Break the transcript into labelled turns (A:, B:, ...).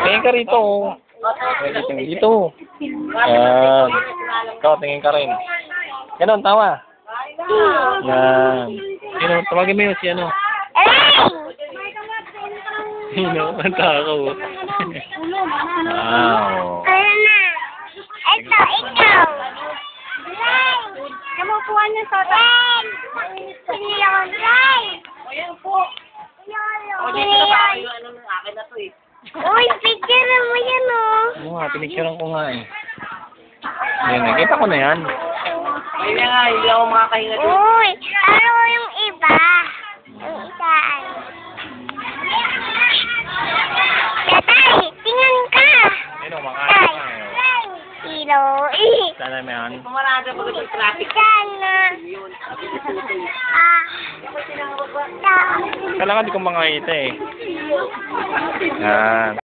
A: tingin ka rito. Tingin dito. Yan. Ikaw, tingin ka rin. Ganon, tawa. Yan. Sino, tawagin mo yun si ano? Sino? Ang takaw. Wow.
B: Ayan na. Ito, ikaw. Kamukuha niyo sa Ren. Sino yun? Ren.
C: Ayan po.
B: Sino yun?
C: Ano na, akin na to eh.
B: Uy, picture mo yan, oh.
A: Oo nga, pinicturean ko nga eh. Yan, nakita ko na yan.
C: Kaya nga, hindi ako makakahinga dito.
B: Uy, ano yung iba? Yung isa, ano? Tatay, tingnan ka.
A: Sino, makain ka eh.
B: Kilo.
A: Sana may yan.
C: Pumarada pag ito traffic.
B: Sana.
A: Kailangan di ko makakita eh. Yan.